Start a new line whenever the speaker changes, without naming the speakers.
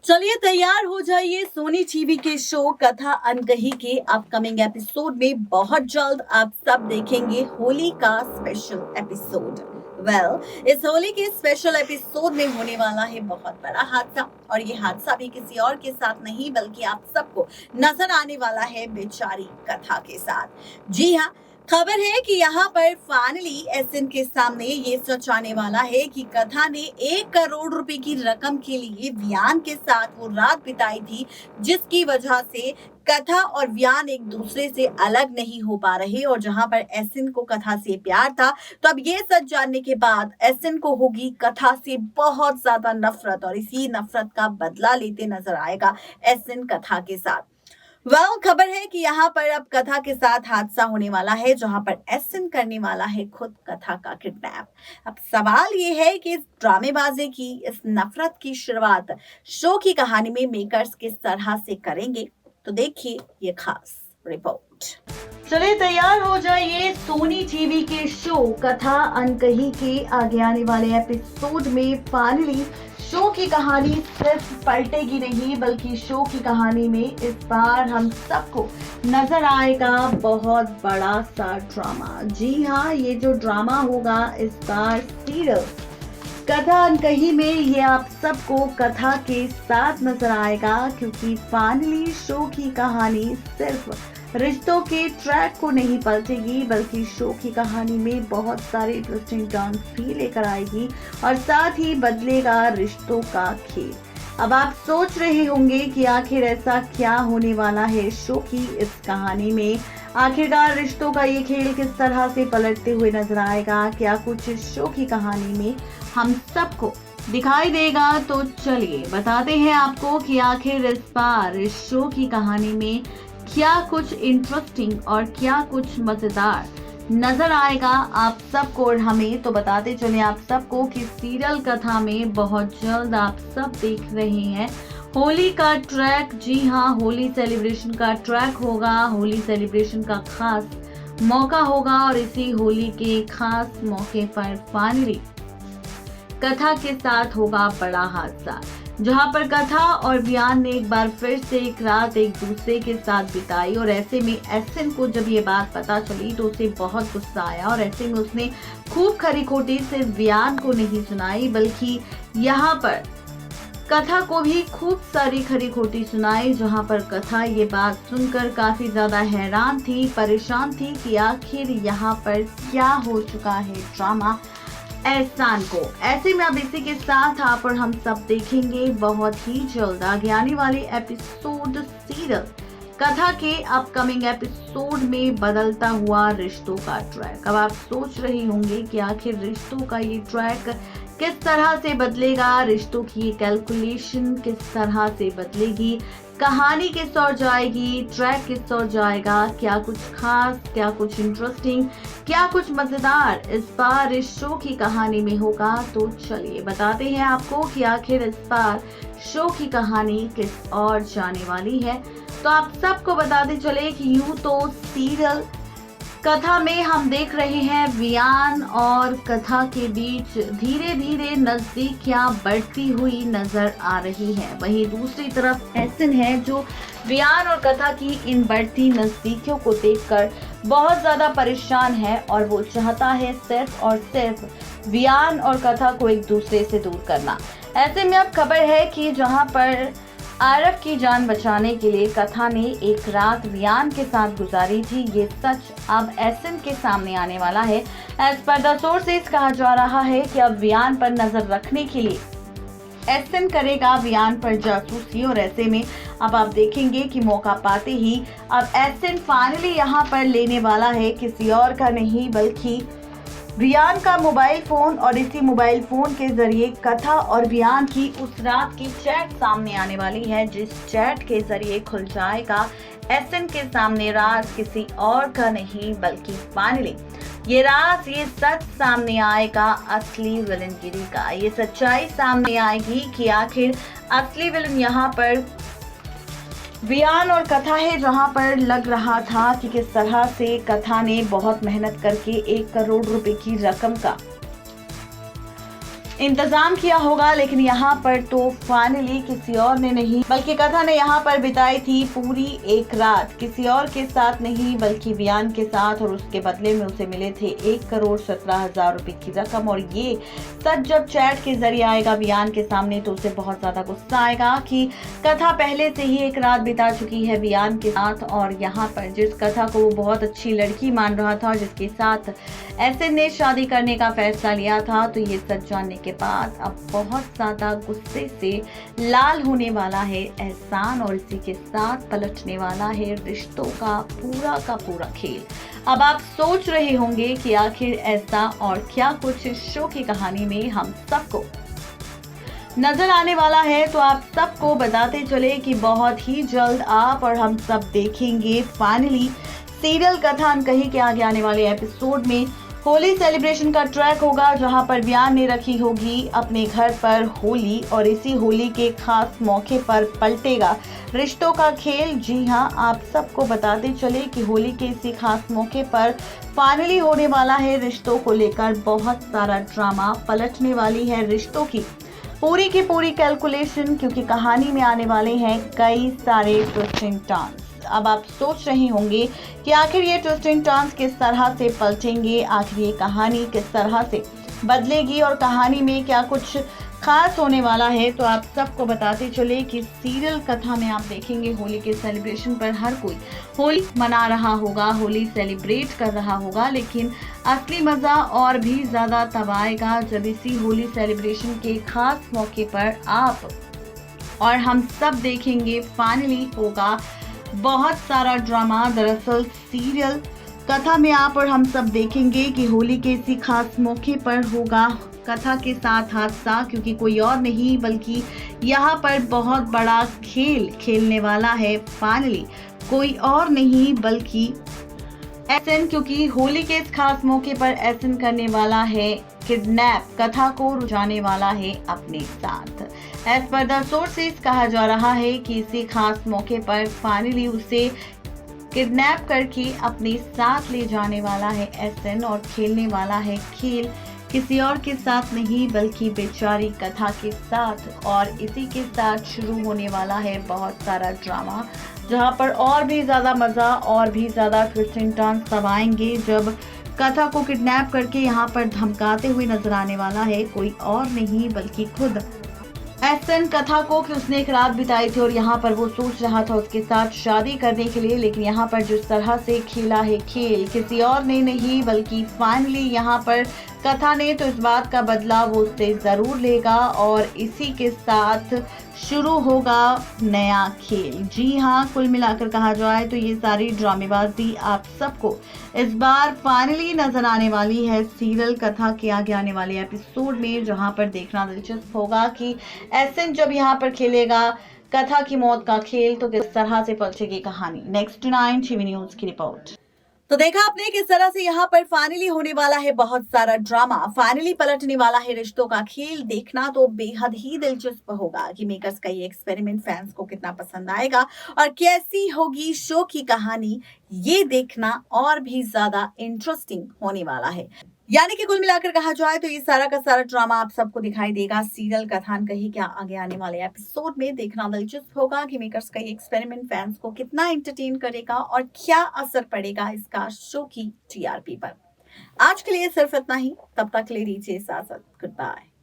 चलिए तैयार हो जाइए सोनी टीवी के शो कथा अनकही के अपकमिंग एपिसोड में बहुत जल्द आप सब देखेंगे होली का स्पेशल एपिसोड। इस होली के स्पेशल एपिसोड में होने वाला है बहुत बड़ा हादसा और ये हादसा भी किसी और के साथ नहीं बल्कि आप सबको नजर आने वाला है बेचारी कथा के साथ। जी हाँ, खबर है कि यहाँ पर फाइनली एसएन के सामने ये सच आने वाला है कि कथा ने 1 करोड़ रुपए की रकम के लिए वियान के साथ वो रात बिताई थी, जिसकी वजह से कथा और वियान एक दूसरे से अलग नहीं हो पा रहे। और जहां पर एसएन को कथा से प्यार था, तो अब ये सच जानने के बाद एसएन को होगी कथा से बहुत ज्यादा नफरत और इसी नफरत का बदला लेते नजर आएगा एसएन कथा के साथ। खबर है कि यहाँ पर अब कथा के साथ हादसा होने वाला है, जहां पर एसएन करने वाला है खुद कथा का किडनैप। अब सवाल ये है कि इस ड्रामेबाजी की, इस नफरत की शुरुआत शो की कहानी में मेकर्स किस तरह से करेंगे, तो देखिए ये खास रिपोर्ट। चलिए तैयार हो जाइए सोनी टीवी के शो कथा अनकही के आगे आने वाले एपिसोड में फाइनली शो की कहानी सिर्फ पलटेगी नहीं बल्कि शो की कहानी में इस बार हम सबको नजर आएगा बहुत बड़ा सा ड्रामा। जी हाँ, ये जो ड्रामा होगा इस बार सीरियल कथा अनकही में, ये आप सबको कथा के साथ नजर आएगा, क्योंकि फाइनली शो की कहानी सिर्फ रिश्तों के ट्रैक को नहीं पलटेगी बल्कि शो की कहानी में बहुत सारे इंटरेस्टिंग टर्न्स भी लेकर आएगी और साथ ही बदलेगा रिश्तों का खेल। अब आप सोच रहे होंगे कि आखिर ऐसा क्या होने वाला है शो की इस कहानी में, आखिरकार रिश्तों का ये खेल किस तरह से पलटते हुए नजर आएगा, क्या कुछ इस शो की कहानी में हम सबको दिखाई देगा। तो चलिए बताते हैं आपको कि आखिर इस बार इस शो की कहानी में क्या कुछ इंटरेस्टिंग और क्या कुछ मजेदार नजर आएगा आप सबको और हमें। तो बताते चले आप सबको कि सीरियल कथा में बहुत जल्द आप सब देख रहे हैं होली का ट्रैक। जी हाँ, होली सेलिब्रेशन का ट्रैक होगा, होली सेलिब्रेशन का खास मौका होगा और इसी होली के खास मौके पर फाइनली कथा के साथ होगा बड़ा हादसा, जहां पर कथा और वियान ने एक बार फिर से एक रात एक दूसरे के साथ बिताई। और ऐसे में एसएन को जब ये बात पता चली तो उसे बहुत गुस्सा आया और ऐसे में उसने खूब खरी खोटी सिर्फ वियान को नहीं सुनाई बल्कि यहाँ पर कथा को भी खूब सारी खरी खोटी सुनाई, जहां पर कथा ये बात सुनकर काफी ज्यादा हैरान थी, परेशान थी कि आखिर यहाँ पर क्या हो चुका है ड्रामा एहसान को। ऐसे में अब इसी के साथ आप और हम सब देखेंगे बहुत ही जल्द आगे आने वाले एपिसोड सीरियल कथा के अपकमिंग एपिसोड में बदलता हुआ रिश्तों का ट्रैक। अब आप सोच रहे होंगे कि आखिर रिश्तों का ये ट्रैक किस तरह से बदलेगा, रिश्तों की ये कैलकुलेशन किस तरह से बदलेगी, कहानी किस ओर जाएगी, ट्रैक किस ओर जाएगा, क्या कुछ खास, क्या कुछ इंटरेस्टिंग, क्या कुछ मजेदार इस बार इस शो की कहानी में होगा। तो चलिए बताते हैं आपको कि आखिर इस बार शो की कहानी किस ओर जाने वाली है। तो आप सबको बताते चले कि यूं तो सीरियल कथा में हम देख रहे हैं वियान और कथा के बीच धीरे धीरे नजदीकियां बढ़ती हुई नजर आ रही है। वहीं दूसरी तरफ एसएन है जो वियान और कथा की इन बढ़ती नजदीकियों को देखकर बहुत ज्यादा परेशान है और वो चाहता है सिर्फ और सिर्फ वियान और कथा को एक दूसरे से दूर करना। ऐसे में अब खबर है कि जहां पर आरफ की जान बचाने के लिए कथा ने एक रात वियान के साथ गुजारी थी, ये सच अब एसएन के सामने आने वाला है। एज पर द सोर्सेज कहा जा रहा है कि अब वियान पर नजर रखने के लिए एसएन करेगा वियान पर जासूसी और ऐसे में अब आप देखेंगे कि मौका पाते ही अब एसएन फाइनली यहाँ पर लेने वाला है किसी और का नहीं बल्कि वियान का मोबाइल फोन और इसी मोबाइल फोन के जरिए कथा और वियान की उस रात की चैट सामने आने वाली है, जिस चैट के जरिए खुल जाएगा एसएन के सामने राज किसी और का नहीं बल्कि फाइनली ये राज, ये सच सामने आएगा असली विलनगिरी का। ये सच्चाई सामने आएगी कि आखिर असली विलन यहाँ पर वियान और कथा है, जहां पर लग रहा था कि किस तरह से कथा ने बहुत मेहनत करके 1 करोड़ रुपए की रकम का इंतजाम किया होगा, लेकिन यहाँ पर तो फाइनली किसी और ने नहीं बल्कि कथा ने यहाँ पर बिताई थी पूरी एक रात, किसी और के साथ नहीं बल्कि वियान के साथ, और उसके बदले में उसे मिले थे 1,17,00,000 रुपए की रकम। और ये सच जब चैट के जरिए आएगा वियान के सामने तो उसे बहुत ज्यादा गुस्सा आएगा कि कथा पहले से ही एक रात बिता चुकी है वियान के साथ, और यहाँ पर जिस कथा को वो बहुत अच्छी लड़की मान रहा था, जिसके साथ एसएन ने शादी करने का फैसला लिया था, तो ये सच जानने के बाद अब बहुत ज्यादा गुस्से से लाल होने वाला है एहसान, और इसी के साथ पलटने वाला है रिश्तों का पूरा खेल। अब आप सोच रहे होंगे कि आखिर ऐसा और क्या कुछ इस शो की कहानी में हम सबको नजर आने वाला है, तो आप सबको बताते चले कि बहुत ही जल्द आप और हम सब देखेंगे फाइनली सीरियल कथा अनकही के आगे आने वाले एपिसोड में होली सेलिब्रेशन का ट्रैक होगा, जहां पर वियान ने रखी होगी अपने घर पर होली, और इसी होली के खास मौके पर पलटेगा रिश्तों का खेल। जी हां, आप सबको बताते चले कि होली के इसी खास मौके पर फाइनली होने वाला है रिश्तों को लेकर बहुत सारा ड्रामा, पलटने वाली है रिश्तों की पूरी कैलकुलेशन, क्योंकि कहानी में आने वाले हैं कई सारे ट्विस्टिंग टर्न्स। अब आप सोच रहे होंगे कि आखिर ये ट्विस्टिंग टर्न्स किस तरह से पलटेंगे, आखिर ये कहानी किस तरह से बदलेगी और कहानी में क्या कुछ खास होने वाला है। तो आप सबको बताते चले कि सीरियल कथा में आप देखेंगे होली के सेलिब्रेशन पर हर कोई होली मना रहा होगा, होली सेलिब्रेट कर रहा होगा, लेकिन असली मजा और भी ज्यादा तब आएगा जब इसी होली सेलिब्रेशन के खास मौके पर आप और हम सब देखेंगे फाइनली होगा बहुत सारा ड्रामा। दरअसल सीरियल कथा में आप और हम सब देखेंगे कि होली के इसी खास मौके पर होगा कथा के साथ हादसा, क्योंकि कोई और नहीं बल्कि यहाँ पर बहुत बड़ा खेल खेलने वाला है फाइनली कोई और नहीं बल्कि एसएन, क्योंकि होली के इस खास मौके पर एसएन करने वाला है किडनैप, कथा को रुझाने वाला है अपने साथ। एज पर द सोर्सेस कहा जा रहा है कि इसी खास मौके पर फाइनली उसे किडनैप करके अपने साथ ले जाने वाला है एसएन, और खेलने वाला है खेल किसी और के साथ नहीं बल्कि बेचारी कथा के साथ। और इसी के साथ शुरू होने वाला है बहुत सारा ड्रामा, जहां पर और भी ज्यादा मजा और भी ज्यादा ट्विस्टिंग टर्न्स तब आएंगे जब कथा को किडनैप करके यहाँ पर धमकाते हुए नजर आने वाला है कोई और नहीं बल्कि खुद एसएन कथा को, कि उसने एक रात बिताई थी और यहाँ पर वो सोच रहा था उसके साथ शादी करने के लिए, लेकिन यहाँ पर जिस तरह से खेला है खेल किसी और ने नहीं बल्कि फाइनली यहाँ पर कथा ने, तो इस बात का बदला वो उससे जरूर लेगा और इसी के साथ शुरू होगा नया खेल। जी हाँ, कुल मिलाकर कहा जाए तो ये सारी ड्रामेबाजी आप सबको इस बार फाइनली नजर आने वाली है सीरियल कथा के आगे आने वाले एपिसोड में, जहां पर देखना दिलचस्प होगा कि एसएन जब यहाँ पर खेलेगा कथा की मौत का खेल तो किस तरह से पलटेगी कहानी। नेक्स्ट 9 टीवी न्यूज की रिपोर्ट। तो देखा आपने किस तरह से यहाँ पर फाइनली होने वाला है बहुत सारा ड्रामा, फाइनली पलटने वाला है रिश्तों का खेल। देखना तो बेहद ही दिलचस्प होगा कि मेकर्स का ये एक्सपेरिमेंट फैंस को कितना पसंद आएगा और कैसी होगी शो की कहानी, ये देखना और भी ज्यादा इंटरेस्टिंग होने वाला है। यानी कि कुल मिलाकर कहा जाए तो ये सारा का सारा ड्रामा आप सबको दिखाई देगा सीरियल कथा अनकही क्या आगे आने वाले एपिसोड में। देखना दिलचस्प होगा कि मेकर्स का ये एक्सपेरिमेंट फैंस को कितना एंटरटेन करेगा और क्या असर पड़ेगा इसका शो की टीआरपी पर। आज के लिए सिर्फ इतना ही, तब तक ले लीजिए इजाजत, गुड बाय।